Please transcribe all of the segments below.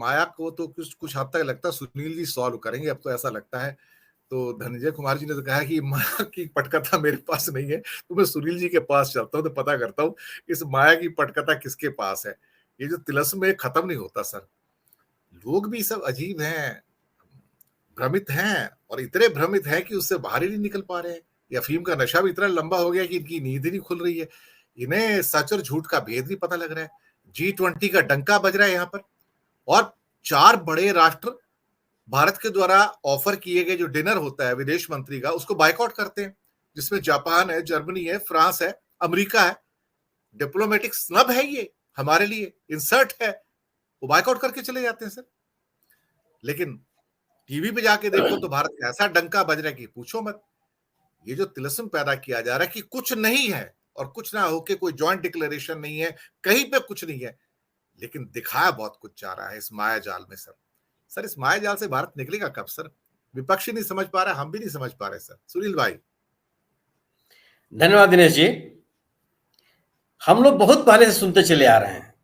माया को तो कुछ कुछ हद तक लगता है सुनील जी सॉल्व करेंगे, अब तो ऐसा लगता है। तो धनंजय कुमार जी ने तो कहा कि माया की पटकथा मेरे पास नहीं है, तो मैं सुनील जी के पास चलता हूँ, तो पता करता हूँ इस माया की पटकथा किसके पास है। ये जो तिलस्म में खत्म नहीं होता सर। लोग भी सब अजीब हैं, भ्रमित हैं, और इतने भ्रमित हैं कि उससे बाहर ही नहीं निकल पा रहे हैं। ये अफीम का नशा भी इतना लंबा हो गया कि इनकी नींद ही नहीं खुल रही है। इन्हें सच और झूठ का भेद नहीं पता लग रहा है। G20 का डंका बज रहा है यहाँ पर, और 4 बड़े राष्ट्र भारत के द्वारा ऑफर किए गए जो डिनर होता है विदेश मंत्री का, उसको बायकॉट करते हैं, जिसमें जापान है, जर्मनी है, फ्रांस है, अमेरिका है। डिप्लोमेटिक स्नब है ये हमारे लिए, इंसर्ट है। वो बायकॉट करके चले जाते हैं सर। लेकिन टीवी पे जाके देखो तो भारत का ऐसा डंका बज रहा है कि पूछो मत। ये जो तिलस्म पैदा किया जा रहा है कि कुछ नहीं है और कुछ ना होके कोई जॉइंट डिक्लेरेशन नहीं है, कहीं पे कुछ नहीं है, लेकिन दिखाया बहुत कुछ जा रहा है इस माया जाल में सर। सर इस माया जाल से भारत निकलेगा कब सर? विपक्ष ही नहीं समझ पा रहा, हम भी नहीं समझ पा रहे सर। सुनील भाई। धन्यवाद दिनेश जी। हम लोग बहुत पहले से सुनते चले आ रहे हैं,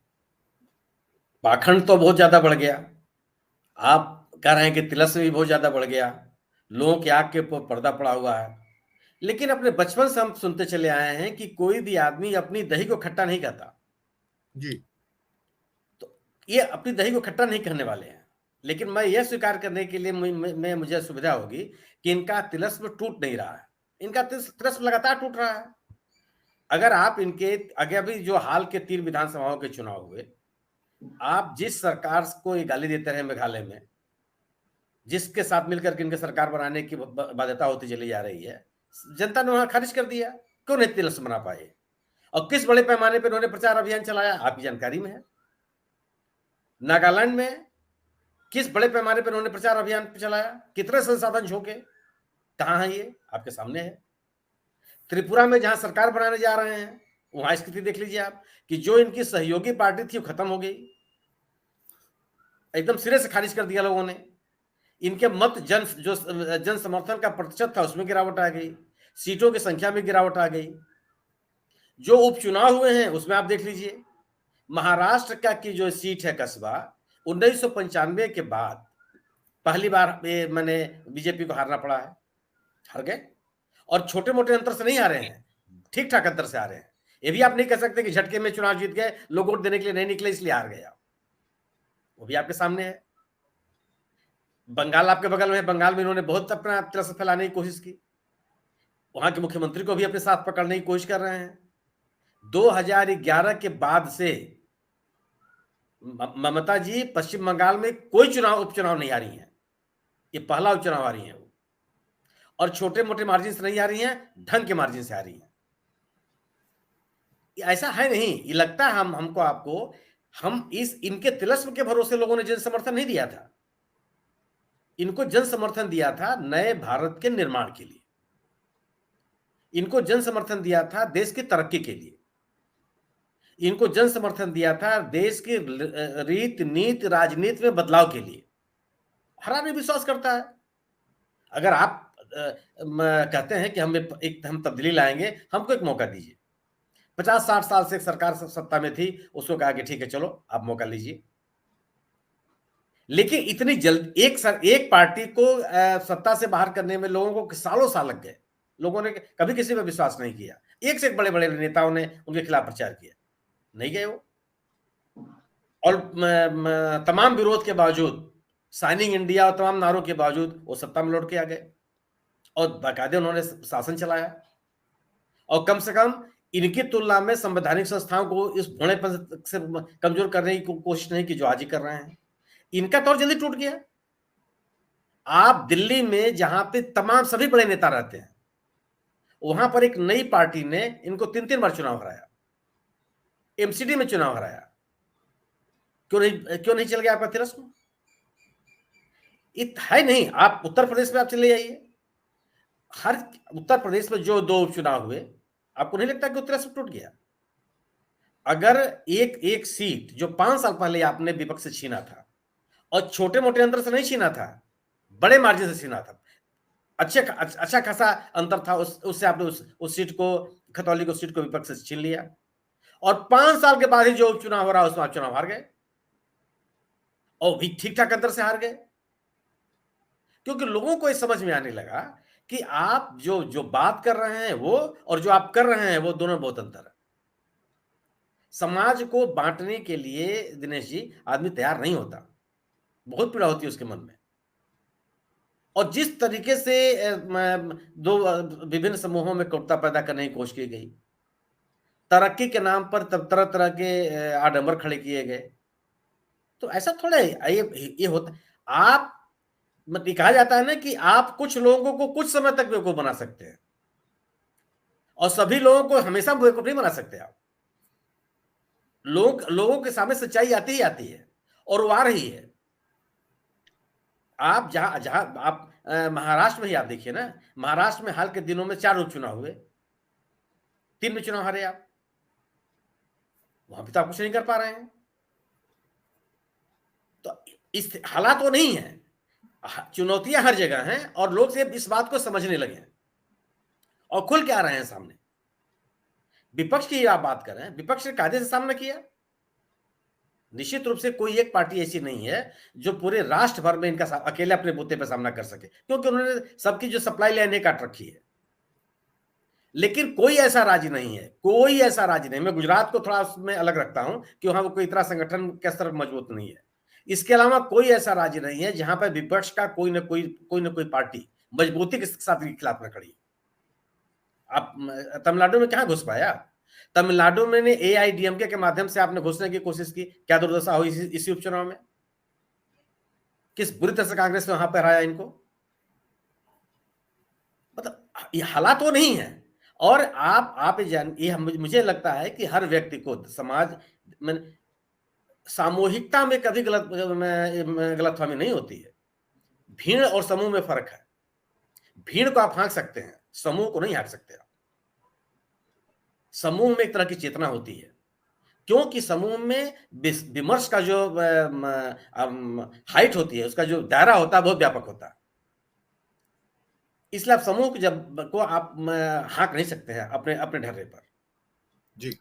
पाखंड तो बहुत ज्यादा बढ़ गया। आप कह रहे हैं कि तिलस्म भी बहुत ज्यादा बढ़ गया, लोगों की आंख के ऊपर पर्दा पड़ा हुआ है। लेकिन अपने बचपन से हम सुनते चले आए हैं कि कोई भी आदमी अपनी दही को खट्टा नहीं कहता। जी। तो ये अपनी दही को खट्टा नहीं कहने वाले हैं। लेकिन मैं यह स्वीकार करने के लिए मुझे सुविधा होगी कि इनका तिलस्म टूट नहीं रहा है। इनका तिलस्म लगातार टूट रहा है। अगर आप इनके आगे अभी जो हाल के 3 विधानसभाओं के चुनाव हुए, आप जिस सरकार को ये गाली देते रहे मेघालय में, जिसके साथ मिलकर के इनके सरकार बनाने की बाध्यता होती चली जा रही है, जनता ने वहां खारिज कर दिया। क्यों नहीं तिलस्म बना पाए? और किस बड़े पैमाने पर उन्होंने प्रचार अभियान चलाया, आपकी जानकारी में है। नागालैंड में किस बड़े पैमाने पर उन्होंने प्रचार अभियान चलाया, कितने संसाधन झोंके, कहां है ये? आपके सामने है। त्रिपुरा में जहां सरकार बनाने जा रहे हैं, वहां स्थिति देख लीजिए आप कि जो इनकी सहयोगी पार्टी थी वो खत्म हो गई, एकदम सिरे से खारिज कर दिया लोगों ने। इनके मत जन समर्थन का प्रतिशत था उसमें गिरावट आ गई, सीटों की संख्या में गिरावट आ गई। जो उपचुनाव हुए हैं उसमें आप देख लीजिए, महाराष्ट्र का की जो सीट है कस्बा, 1995 के बाद पहली बार मैंने बीजेपी को हारना पड़ा है। हार गए, और छोटे मोटे अंतर से नहीं आ रहे हैं, ठीक ठाक अंतर से आ रहे हैं। ये भी आप नहीं कह सकते कि झटके में चुनाव जीत गए, लोग वोट देने के लिए नहीं निकले इसलिए हार गए। वो भी आपके सामने है। बंगाल आपके बगल में है, बंगाल में इन्होंने बहुत अपना तिलस्म फैलाने की कोशिश की, वहां के मुख्यमंत्री को भी अपने साथ पकड़ने की कोशिश कर रहे हैं। 2011 के बाद से ममता जी पश्चिम बंगाल में कोई उपचुनाव नहीं आ रही हैं। ये पहला उपचुनाव आ रही हैं, और छोटे मोटे मार्जिन से नहीं आ रही हैं, ढंग के मार्जिन से आ रही हैं। ऐसा है नहीं, ये लगता है हमको आपको, हम इनके तिलस्म के भरोसे लोगों ने जन समर्थन नहीं दिया था। इनको जन समर्थन दिया था नए भारत के निर्माण के लिए, इनको जन समर्थन दिया था देश की तरक्की के लिए, इनको जन समर्थन दिया था देश की रीति नीति राजनीति में बदलाव के लिए। हर आदमी विश्वास करता है। अगर आप कहते हैं कि हम तब्दीली लाएंगे, हमको एक मौका दीजिए। 50-60 साल से एक सरकार सत्ता में थी, उसको कहा कि ठीक है चलो आप मौका लीजिए। लेकिन इतनी जल्द एक पार्टी को सत्ता से बाहर करने में लोगों को सालों साल लग गए। लोगों ने कभी किसी पर विश्वास नहीं किया। एक से एक बड़े बड़े नेताओं ने उनके खिलाफ प्रचार किया, नहीं गए वो। और तमाम विरोध के बावजूद, साइनिंग इंडिया और तमाम नारों के बावजूद वो सत्ता में लौट के आ गए, और बाकायदे उन्होंने शासन चलाया। और कम से कम इनकी तुलना में संवैधानिक संस्थाओं को इस भोलेपन से कमजोर करने की कोशिश नहीं की जो आज ही कर रहे हैं। इनका तौर जल्दी टूट गया। आप दिल्ली में जहां पे तमाम सभी बड़े नेता रहते हैं, वहां पर एक नई पार्टी ने इनको 3-3 बार चुनाव हराया, एमसीडी में चुनाव हराया। क्यों नहीं चल गया आपका तिलस्म? है नहीं। आप उत्तर प्रदेश में आप चले जाइए, हर उत्तर प्रदेश में जो 2 उपचुनाव हुए, आपको नहीं लगता कि तिलस्म टूट गया? अगर एक सीट जो 5 साल पहले आपने विपक्ष से छीना था, और छोटे मोटे अंतर से नहीं छीना था, बड़े मार्जिन से छीना था, अच्छा खासा अंतर था, उससे आपने उस सीट को, खतौली को सीट को विपक्ष से छीन लिया, और 5 साल के बाद ही जो उपचुनाव हो रहा है उसमें आप चुनाव हार गए। और भी ठीक ठाक अंतर से हार गए, क्योंकि लोगों को ये समझ में आने लगा कि आप जो जो बात कर रहे हैं वो और जो आप कर रहे हैं वो दोनों बहुत अंतर है। समाज को बांटने के लिए दिनेश जी आदमी तैयार नहीं होता, बहुत पीड़ा होती है उसके मन में। और जिस तरीके से दो विभिन्न समूहों में कटुता पैदा करने की कोशिश की गई, तरक्की के नाम पर तब तरह तरह के आडंबर खड़े किए गए, तो ऐसा थोड़ा ये होता। आप मतलब कहा जाता है ना कि आप कुछ लोगों को कुछ समय तक बेवकूफ बना सकते हैं और सभी लोगों को हमेशा बेवकूफ नहीं बना सकते आप। लोगों के सामने सच्चाई आती ही आती है और वो आ रही है। आप जहां जहां आप महाराष्ट्र में ही आप देखिए ना, महाराष्ट्र में हाल के दिनों में 4 उपचुनाव हुए, 3 में चुनाव हारे आप, वहां भी तो आप कुछ नहीं कर पा रहे हैं। तो इस हालात वो नहीं है, चुनौतियां हर जगह हैं और लोग से इस बात को समझने लगे हैं और खुल के आ रहे हैं सामने। विपक्ष की आप बात कर रहे हैं, विपक्ष ने कायदे से सामना किया। निश्चित रूप से कोई एक पार्टी ऐसी नहीं है जो पूरे राष्ट्र भर में इनका अकेले अपने बूते पे सामना कर सके, क्योंकि उन्होंने सबकी जो सप्लाई लाइनें काट रखी है। लेकिन कोई ऐसा राज्य नहीं है, कोई ऐसा राज्य नहीं। मैं गुजरात को थोड़ा उसमें अलग रखता हूं कि वहां कोई इतना संगठन के स्तर मजबूत नहीं है। इसके अलावा कोई ऐसा राज्य नहीं है जहां पर विपक्ष का कोई ना कोई पार्टी मजबूती के साथ खिलाफ में खड़ी। आप तमिलनाडु में कहां घुस पाया? तमिलनाडु में एआईडीएमके के माध्यम से आपने घुसने की कोशिश की, क्या दुर्दशा हुई इसी उपचुनाव में? किस बुरी तरह से कांग्रेस ने वहां पर हराया इनको। मतलब ये हालात वो नहीं है। और आप ये मुझे लगता है कि हर व्यक्ति को समाज में सामूहिकता में कभी गलतफहमी नहीं होती है। भीड़ और समूह में फर्क है। भीड़ को आप हाँक सकते हैं, समूह को नहीं हाँक सकते आप। समूह में एक तरह की चेतना होती है, क्योंकि समूह में विमर्श का जो हाइट होती है, उसका जो दायरा होता है बहुत व्यापक होता है। इसलिए आप समूह को आप हाँक नहीं सकते हैं अपने अपने ढर्रे पर। जी।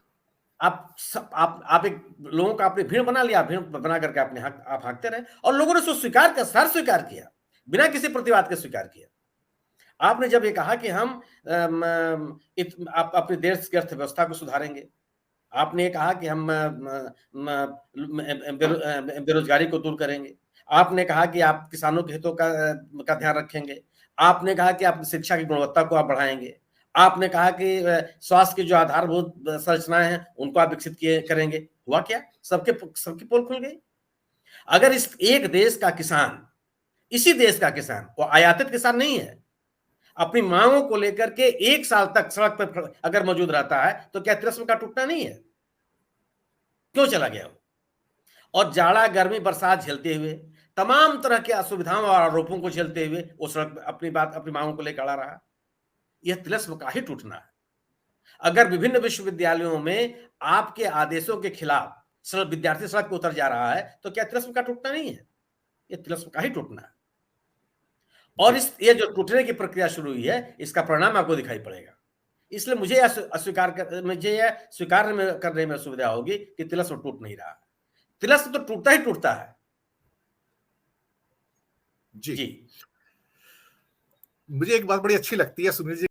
आप एक लोगों का आपने भीड़ बना लिया, भीड़ बना करके आप हाँकते रहे और लोगों ने उसको स्वीकार किया, बिना किसी प्रतिवाद के स्वीकार किया। आपने जब ये कहा कि हम आप अपने देश की अर्थव्यवस्था को सुधारेंगे, आपने ये कहा कि हम बेरोजगारी को दूर करेंगे, आपने कहा कि आप किसानों के हितों का ध्यान रखेंगे, आपने कहा कि आप शिक्षा की गुणवत्ता को आप बढ़ाएंगे, आपने कहा कि स्वास्थ्य की जो आधारभूत संरचनाएं हैं उनको आप विकसित करेंगे। हुआ क्या? सबकी पोल खुल गई। अगर इस एक देश का किसान, इसी देश का किसान, वो आयातित किसान नहीं है, अपनी मांगों को लेकर के 1 साल तक सड़क पर अगर मौजूद रहता है तो क्या तिरस्म का टूटना नहीं है? क्यों चला गया वो? और जाड़ा गर्मी बरसात झेलते हुए, तमाम तरह के असुविधाओं और आरोपों को झेलते हुए वो सड़क अपनी मांगों को लेकर अड़ा रहा। यह तिलस्म का ही टूटना है। अगर विभिन्न विश्वविद्यालयों में आपके आदेशों के खिलाफ विद्यार्थी सड़क पर उतर जा रहा है तो क्या तिलस्म का टूटना नहीं है? यह तिलस्म का ही टूटना है। और ये जो टूटने की प्रक्रिया शुरू हुई है, इसका परिणाम आपको दिखाई पड़ेगा। इसलिए मुझे यह स्वीकार करने में असुविधा होगी कि तिलस्म टूट नहीं रहा। तिलस्म तो टूटता ही टूटता है। जी। जी। मुझे एक बात बड़ी अच्छी लगती है सुनील जी